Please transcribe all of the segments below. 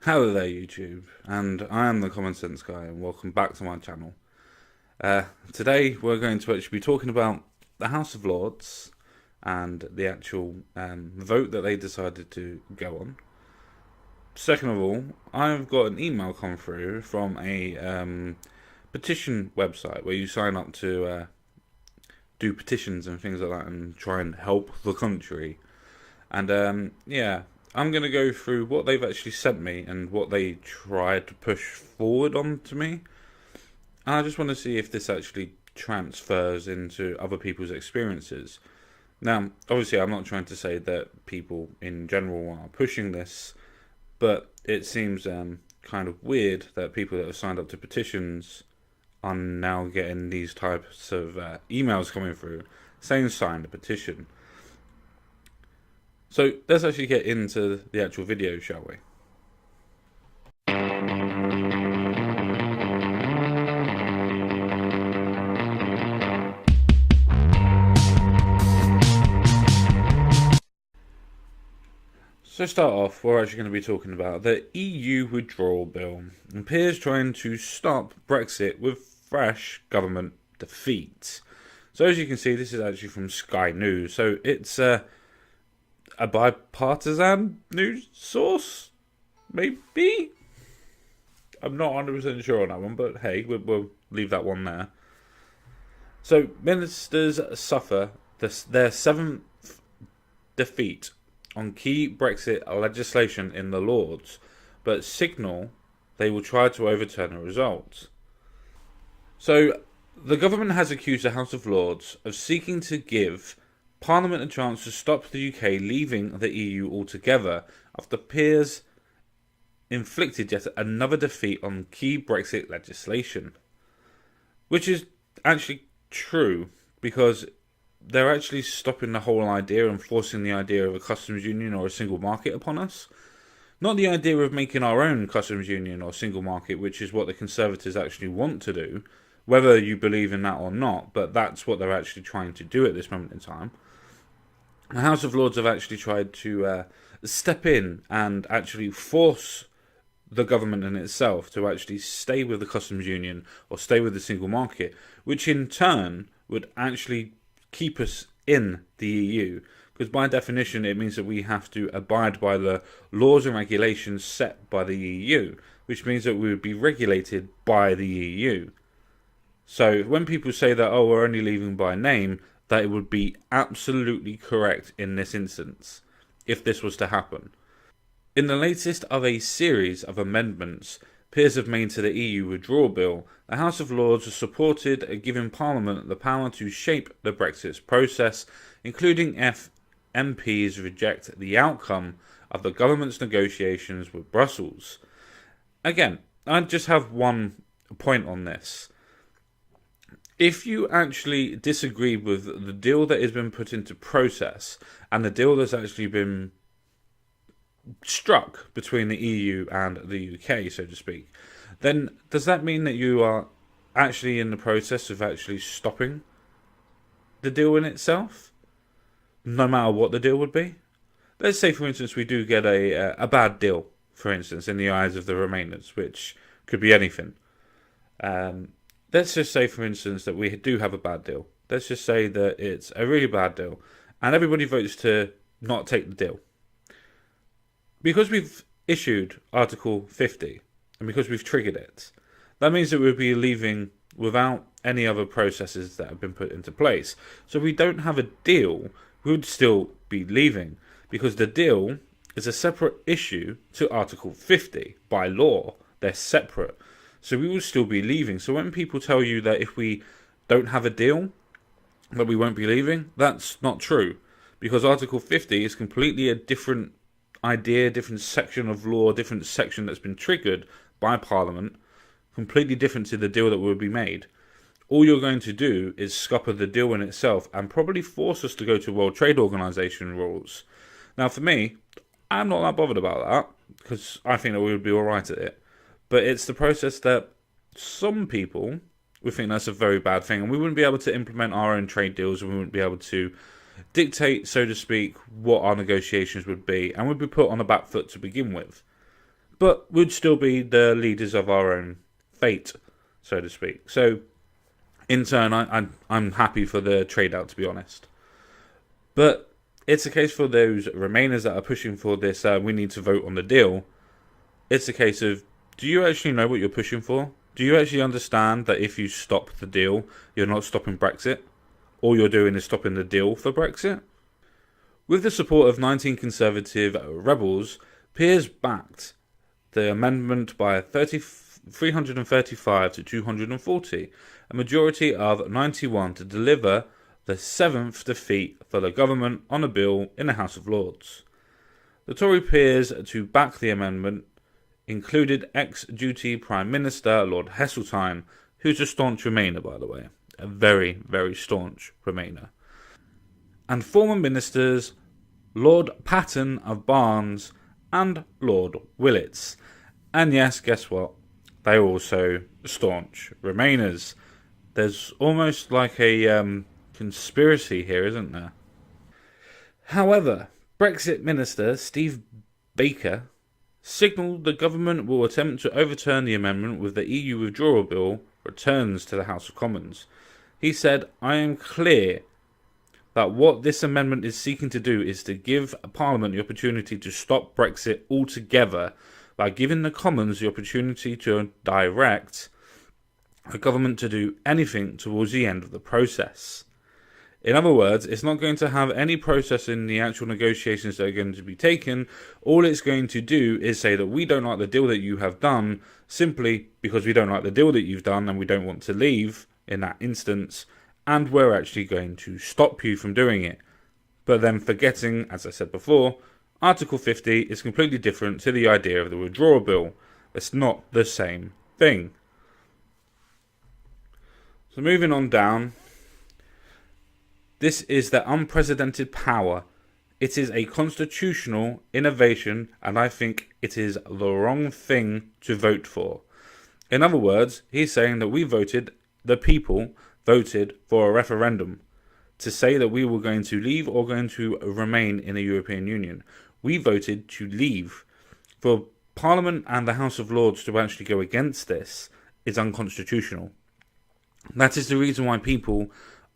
Hello there, YouTube, and I am the Common Sense Guy, and welcome back to my channel. Today, we're going to actually be talking about the House of Lords and the actual vote that they decided to go on. Second of all, I've got an email come through from a petition website where you sign up to do petitions and things like that and try and help the country. And yeah, I'm going to go through what they've actually sent me and what they tried to push forward onto me. And I just want to see if this actually transfers into other people's experiences. Now, obviously, I'm not trying to say that people in general are pushing this, but it seems kind of weird that people that have signed up to petitions are now getting these types of emails coming through saying sign a petition. So let's actually get into the actual video, shall we? So start off, we're actually going to be talking about the EU withdrawal bill. It appears trying to stop Brexit with fresh government defeat. So as you can see, this is actually from Sky News. So it's a bipartisan news source, maybe? I'm not 100% sure on that one, but hey, we'll leave that one there. So ministers suffer their seventh defeat on key Brexit legislation in the Lords, but signal they will try to overturn the result. So, the government has accused the House of Lords of seeking to give Parliament a chance to stop the UK leaving the EU altogether after peers inflicted yet another defeat on key Brexit legislation. Which is actually true, because they're actually stopping the whole idea and forcing the idea of a customs union or a single market upon us. Not the idea of making our own customs union or single market, which is what the Conservatives actually want to do, whether you believe in that or not, but that's what they're actually trying to do at this moment in time. The House of Lords have actually tried to step in and actually force the government in itself to actually stay with the customs union or stay with the single market, which in turn would actually keep us in the EU, because by definition it means that we have to abide by the laws and regulations set by the EU, which means that we would be regulated by the EU. So when people say that, oh, we're only leaving by name, that it would be absolutely correct in this instance, if this was to happen. In the latest of a series of amendments peers have made to the EU withdrawal bill, the House of Lords has supported giving Parliament the power to shape the Brexit process, including if MPs reject the outcome of the government's negotiations with Brussels. Again, I just have one point on this. If you actually disagree with the deal that has been put into process and the deal that's actually been struck between the EU and the UK, so to speak, then does that mean that you are actually in the process of actually stopping the deal in itself, no matter what the deal would be? Let's say, for instance, we do get a bad deal, for instance, in the eyes of the Remainers, which could be anything. Let's just say, for instance, that we do have a bad deal. Let's just say that it's a really bad deal, and everybody votes to not take the deal. Because we've issued Article 50, and because we've triggered it, that means that we'll be leaving without any other processes that have been put into place. So if we don't have a deal, we would still be leaving, because the deal is a separate issue to Article 50 by law. They're separate. So we will still be leaving. So when people tell you that if we don't have a deal, that we won't be leaving, that's not true. Because Article 50 is completely a different idea, different section of law, different section that's been triggered by Parliament, completely different to the deal that will be made. All you're going to do is scupper the deal in itself and probably force us to go to World Trade Organization rules. Now, for me, I'm not that bothered about that, because I think that we would be alright at it. But it's the process that some people would think that's a very bad thing, and we wouldn't be able to implement our own trade deals, and we wouldn't be able to dictate, so to speak, what our negotiations would be, and would be put on the back foot to begin with. but would still be the leaders of our own fate, so to speak. So, in turn, I'm happy for the trade out, to be honest. But it's a case for those Remainers that are pushing for this, we need to vote on the deal. It's a case of, do you actually know what you're pushing for? Do you actually understand that if you stop the deal, you're not stopping Brexit? All you're doing is stopping the deal for Brexit? With the support of 19 Conservative rebels, Peers backed the amendment by 335 to 240, a majority of 91 to deliver the seventh defeat for the government on a bill in the House of Lords. The Tory peers to back the amendment included ex-duty Prime Minister Lord Heseltine, who's a staunch Remainer, by the way, a very, very staunch Remainer, and former ministers Lord Patten of Barnes and Lord Willits. And yes, guess what? They are also staunch Remainers. There's almost like a conspiracy here, isn't there? However, Brexit Minister Steve Baker signalled the government will attempt to overturn the amendment with the EU withdrawal bill returns to the House of Commons. He said, "I am clear that what this amendment is seeking to do is to give Parliament the opportunity to stop Brexit altogether by giving the Commons the opportunity to direct the government to do anything towards the end of the process." In other words, it's not going to have any process in the actual negotiations that are going to be taken. All it's going to do is say that we don't like the deal that you have done, simply because we don't like the deal that you've done and we don't want to leave in that instance, and we're actually going to stop you from doing it. But then forgetting, as I said before, Article 50 is completely different to the idea of the withdrawal bill. It's not the same thing. So moving on down, this is the unprecedented power. It is a constitutional innovation, and I think it is the wrong thing to vote for. In other words, he's saying that the people voted for a referendum to say that we were going to leave or going to remain in the European Union. We voted to leave. For Parliament and the House of Lords to actually go against this is unconstitutional. That is the reason why people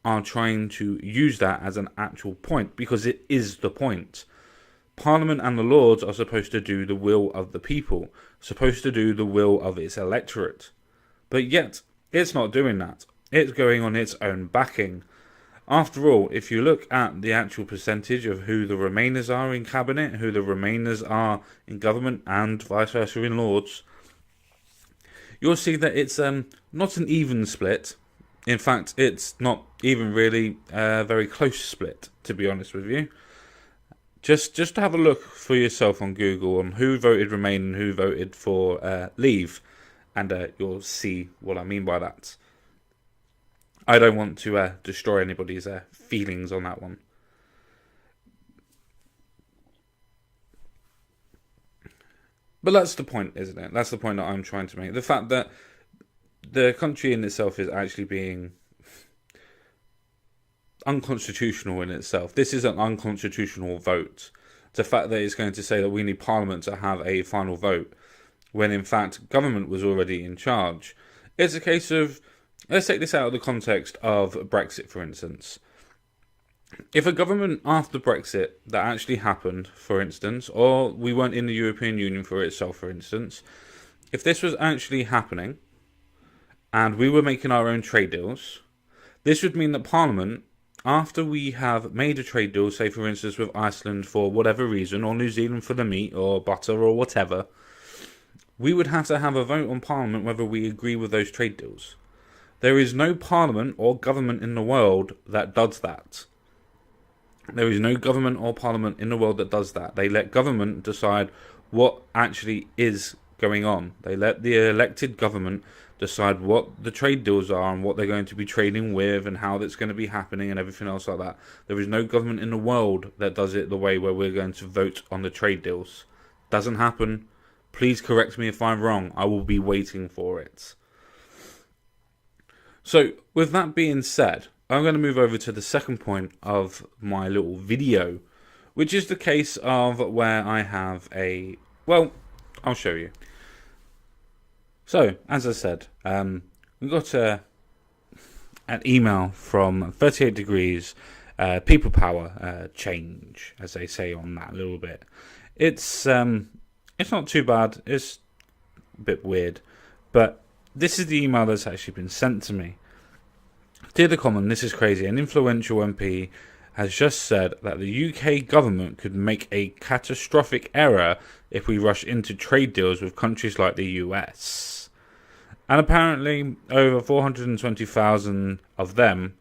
are trying to use that as an actual point, because it is the point. Parliament and the Lords are supposed to do the will of the people, supposed to do the will of its electorate. But yet, it's not doing that. It's going on its own backing. After all, if you look at the actual percentage of who the Remainers are in Cabinet, who the Remainers are in government, and vice versa in Lords, you'll see that it's not an even split. In fact, it's not even really a very close split, to be honest with you. Just to have a look for yourself on Google on who voted Remain and who voted for Leave, and you'll see what I mean by that. I don't want to destroy anybody's feelings on that one. But that's the point, isn't it? That's the point that I'm trying to make. The fact that the country in itself is actually being unconstitutional in itself. This is an unconstitutional vote. The fact that it's going to say that we need Parliament to have a final vote, when in fact government was already in charge. It's a case of, let's take this out of the context of Brexit, for instance. If a government after Brexit that actually happened, for instance, or we weren't in the European Union for itself, for instance, if this was actually happening and we were making our own trade deals, this would mean that Parliament, after we have made a trade deal, say for instance with Iceland for whatever reason, or New Zealand for the meat or butter or whatever, we would have to have a vote on Parliament whether we agree with those trade deals. There is no Parliament or government in the world that does that. There is no government or Parliament in the world that does that. They let government decide what actually is going on. They let the elected government decide what the trade deals are and what they're going to be trading with and how that's going to be happening and everything else like that. There is no government in the world that does it the way where we're going to vote on the trade deals. Doesn't happen. Please correct me if I'm wrong. I will be waiting for it. So, with that being said, I'm going to move over to the second point of my little video, which is the case of where I have I'll show you. So, as I said, we got an email from 38 Degrees, People Power, change, as they say on that a little bit. It's not too bad. It's a bit weird, but this is the email that's actually been sent to me. Dear the Common, this is crazy. An influential MP has just said that the UK government could make a catastrophic error if we rush into trade deals with countries like the US. And apparently, over 420,000 of them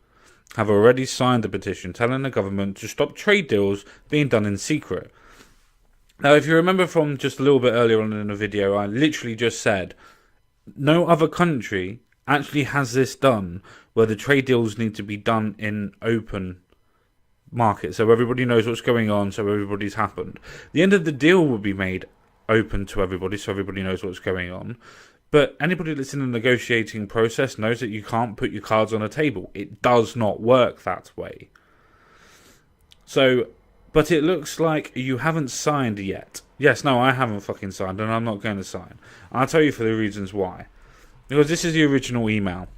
have already signed a petition telling the government to stop trade deals being done in secret. Now, if you remember from just a little bit earlier on in the video, I literally just said no other country actually has this done, where the trade deals need to be done in open market, so everybody knows what's going on, so everybody's happened. The end of the deal will be made open to everybody, so everybody knows what's going on. But anybody that's in the negotiating process knows that you can't put your cards on a table. It does not work that way. So, but it looks like you haven't signed yet. Yes, no, I haven't fucking signed, and I'm not going to sign. I'll tell you for the reasons why. Because this is the original email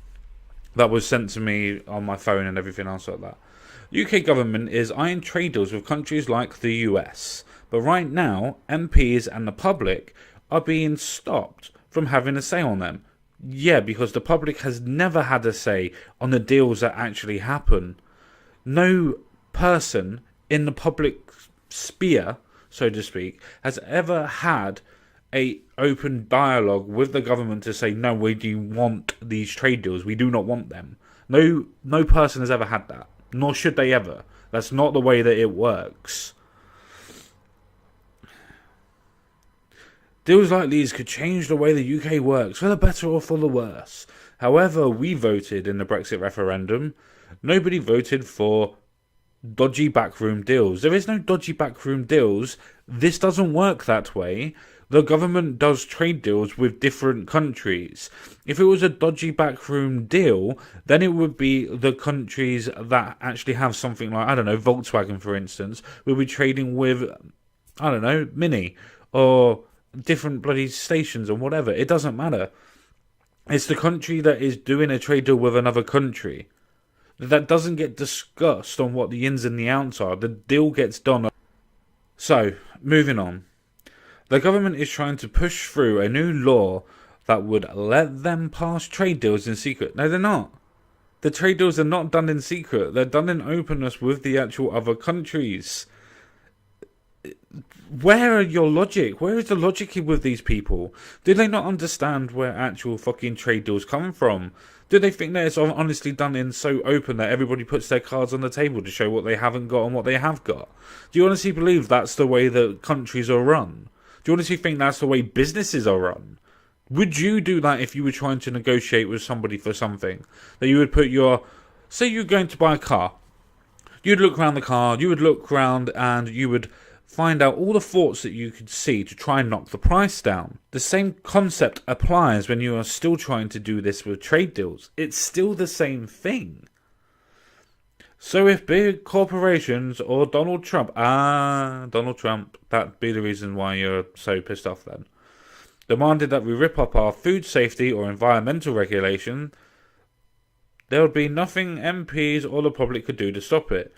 that was sent to me on my phone and everything else like that. The UK government is eyeing trade deals with countries like the US. But right now, MPs and the public are being stopped from having a say on them. Yeah, because the public has never had a say on the deals that actually happen. No person in the public sphere, so to speak, has ever had a open dialogue with the government to say, no, we do want these trade deals, we do not want them. No person has ever had that, nor should they ever. That's not the way that it works. Deals like these could change the way the UK works, for the better or for the worse. However, we voted in the Brexit referendum. Nobody voted for dodgy backroom deals. There is no dodgy backroom deals. This doesn't work that way. The government does trade deals with different countries. If it was a dodgy backroom deal, then it would be the countries that actually have something like, I don't know, Volkswagen, for instance, will be trading with, I don't know, Mini, or different bloody stations or whatever. It doesn't matter. It's the country that is doing a trade deal with another country. That doesn't get discussed on what the ins and the outs are. The deal gets done. So, moving on. The government is trying to push through a new law that would let them pass trade deals in secret. No, they're not. The trade deals are not done in secret. They're done in openness with the actual other countries. Where are your logic? Where is the logic with these people? Do they not understand where actual fucking trade deals come from? Do they think that it's honestly done in so open that everybody puts their cards on the table to show what they haven't got and what they have got? Do you honestly believe that's the way that countries are run? Do you honestly think that's the way businesses are run? Would you do that if you were trying to negotiate with somebody for something? That you would put your... Say you're going to buy a car. You'd look around the car, you would look around and you would find out all the faults that you could see to try and knock the price down. The same concept applies when you are still trying to do this with trade deals. It's still the same thing. So if big corporations or Donald Trump, that'd be the reason why you're so pissed off then, demanded that we rip up our food safety or environmental regulation, there would be nothing MPs or the public could do to stop it.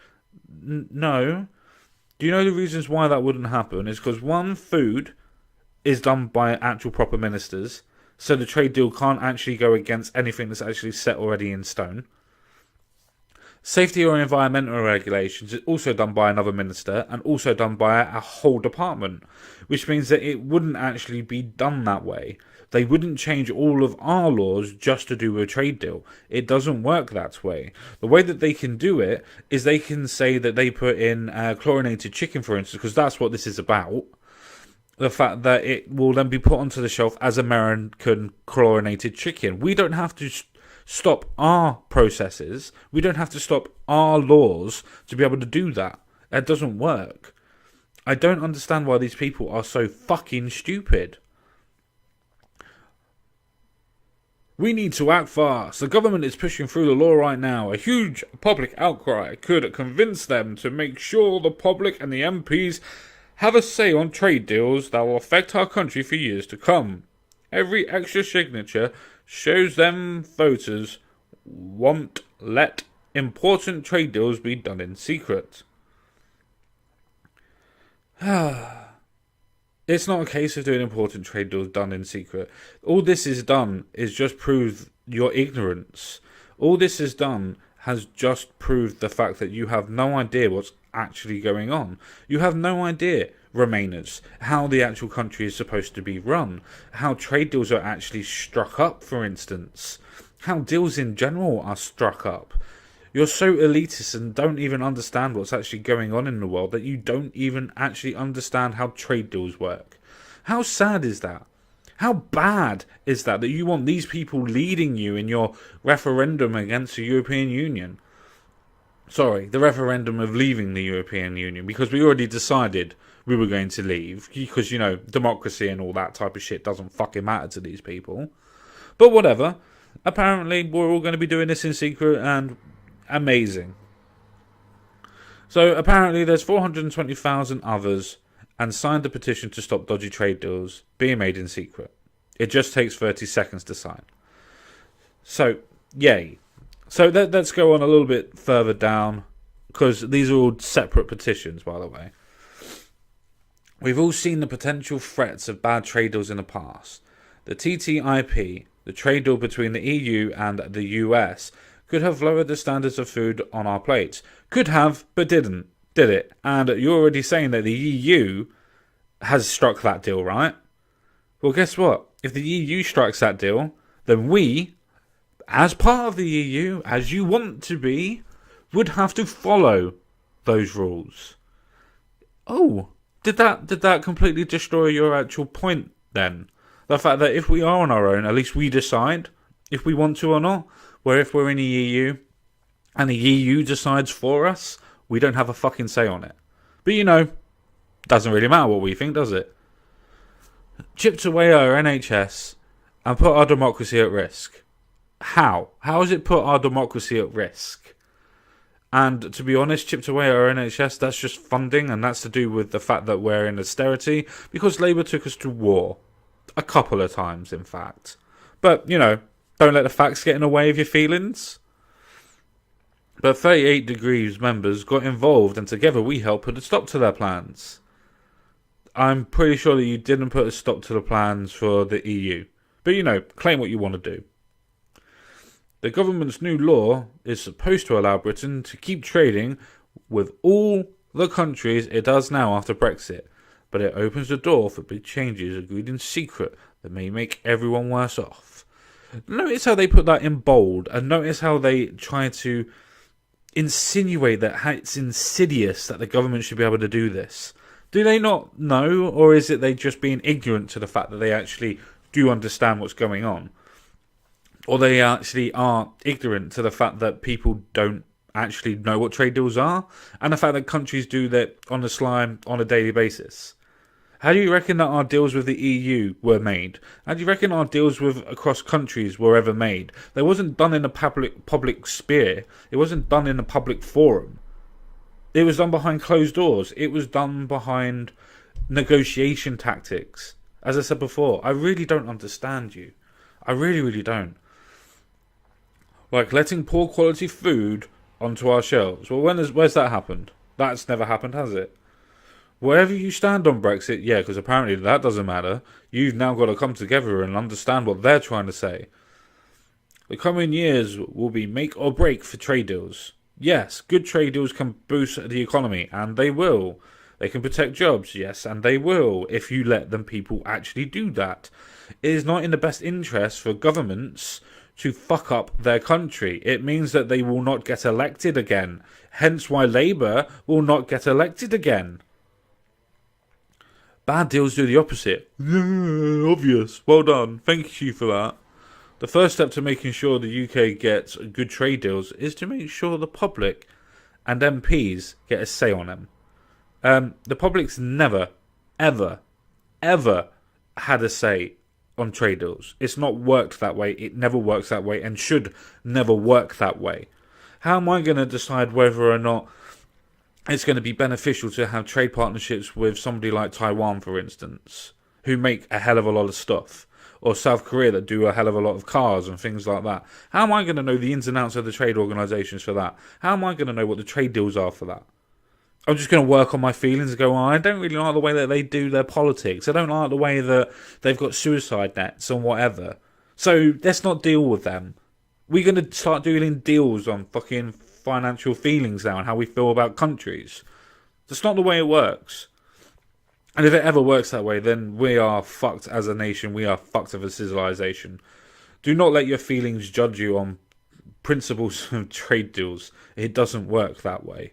No. Do you know the reasons why that wouldn't happen? It's because, one, food is done by actual proper ministers, so the trade deal can't actually go against anything that's actually set already in stone. Safety or environmental regulations is also done by another minister and also done by a whole department, which means that it wouldn't actually be done that way. They wouldn't change all of our laws just to do a trade deal. It doesn't work that way. The way that they can do it is they can say that they put in chlorinated chicken, for instance, because that's what this is about. The fact that it will then be put onto the shelf as American chlorinated chicken. We don't have to stop our processes. We don't have to stop our laws to be able to do that. That doesn't work. I don't understand why these people are so fucking stupid. We need to act fast. The government is pushing through the law right now. A huge public outcry could convince them to make sure the public and the MPs have a say on trade deals that will affect our country for years to come. Every extra signature shows them voters won't let important trade deals be done in secret. It's not a case of doing important trade deals done in secret. All this is done is just prove your ignorance. All this has done has just proved the fact that you have no idea what's actually going on. You have no idea, Remainers, how the actual country is supposed to be run, how trade deals are actually struck up, for instance, how deals in general are struck up. You're so elitist and don't even understand what's actually going on in the world that you don't even actually understand how trade deals work. How sad is that? How bad is that you want these people leading you in your referendum against the European Union? Sorry, the referendum of leaving the European Union, because we already decided we were going to leave, because, democracy and all that type of shit doesn't fucking matter to these people. But whatever. Apparently, we're all going to be doing this in secret, and amazing. So, apparently, there's 420,000 others and signed the petition to stop dodgy trade deals being made in secret. It just takes 30 seconds to sign. So, yay. So let's go on a little bit further down, because these are all separate petitions, by the way. We've all seen the potential threats of bad trade deals in the past. The TTIP, the trade deal between the EU and the US, could have lowered the standards of food on our plates. Could have, but didn't, did it? And you're already saying that the EU has struck that deal, right? Well, guess what? If the EU strikes that deal, then we, as part of the EU, as you want to be, would have to follow those rules. Oh, did that completely destroy your actual point then? The fact that if we are on our own, at least we decide if we want to or not. Where if we're in the EU and the EU decides for us, we don't have a fucking say on it. But doesn't really matter what we think, does it? Chipped away our NHS and put our democracy at risk. How? How has it put our democracy at risk? And to be honest, chipped away our NHS, that's just funding, and that's to do with the fact that we're in austerity, because Labour took us to war. A couple of times, in fact. But, don't let the facts get in the way of your feelings. But 38 Degrees members got involved, and together we helped put a stop to their plans. I'm pretty sure that you didn't put a stop to the plans for the EU. But, claim what you want to do. The government's new law is supposed to allow Britain to keep trading with all the countries it does now after Brexit, but it opens the door for big changes agreed in secret that may make everyone worse off. Notice how they put that in bold, and notice how they try to insinuate that it's insidious that the government should be able to do this. Do they not know, or is it they just being ignorant to the fact that they actually do understand what's going on? Or they actually are ignorant to the fact that people don't actually know what trade deals are, and the fact that countries do that on the sly on a daily basis. How do you reckon that our deals with the EU were made? How do you reckon our deals with across countries were ever made? They wasn't done in a public sphere. It wasn't done in a public forum. It was done behind closed doors. It was done behind negotiation tactics. As I said before, I really don't understand you. I really, really don't. Like letting poor quality food onto our shelves. Well, where's that happened? That's never happened, has it? Wherever you stand on Brexit, yeah, because apparently that doesn't matter. You've now got to come together and understand what they're trying to say. The coming years will be make or break for trade deals. Yes, good trade deals can boost the economy, and they will. They can protect jobs, yes, and they will, if you let them people actually do that. It is not in the best interest for governments to fuck up their country. It means that they will not get elected again. Hence why Labour will not get elected again. Bad deals do the opposite. Yeah, obvious. Well done. Thank you for that. The first step to making sure the UK gets good trade deals is to make sure the public and MPs get a say on them. The public's never, ever, ever had a say on trade deals. It's not worked that way. It never works that way and should never work that way. How am I going to decide whether or not it's going to be beneficial to have trade partnerships with somebody like Taiwan, for instance, who make a hell of a lot of stuff? or South Korea that do a hell of a lot of cars and things like that. How am I going to know the ins and outs of the trade organisations for that? How am I going to know what the trade deals are for that? I'm just going to work on my feelings and go, I don't really like the way that they do their politics. I don't like the way that they've got suicide nets and whatever. So let's not deal with them. We're going to start doing deals on fucking financial feelings now and how we feel about countries. That's not the way it works. And if it ever works that way, then we are fucked as a nation. We are fucked as a civilization. Do not let your feelings judge you on principles of trade deals. It doesn't work that way.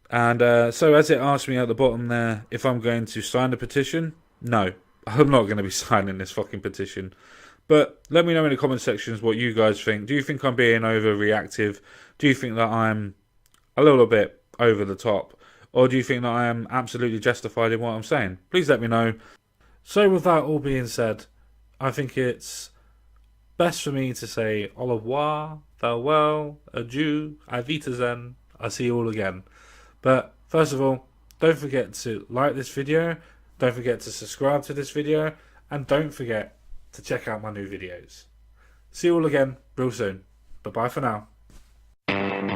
And so as it asked me at the bottom there, if I'm going to sign the petition, no, I'm not going to be signing this fucking petition. But let me know in the comment sections what you guys think. Do you think I'm being overreactive? Do you think that I'm a little bit over the top? Or do you think that I am absolutely justified in what I'm saying? Please let me know. So with that all being said, I think it's best for me to say au revoir, farewell, adieu, auf Wiedersehen. I'll see you all again. But first of all, don't forget to like this video, don't forget to subscribe to this video, and don't forget to check out my new videos. See you all again real soon. Bye bye for now.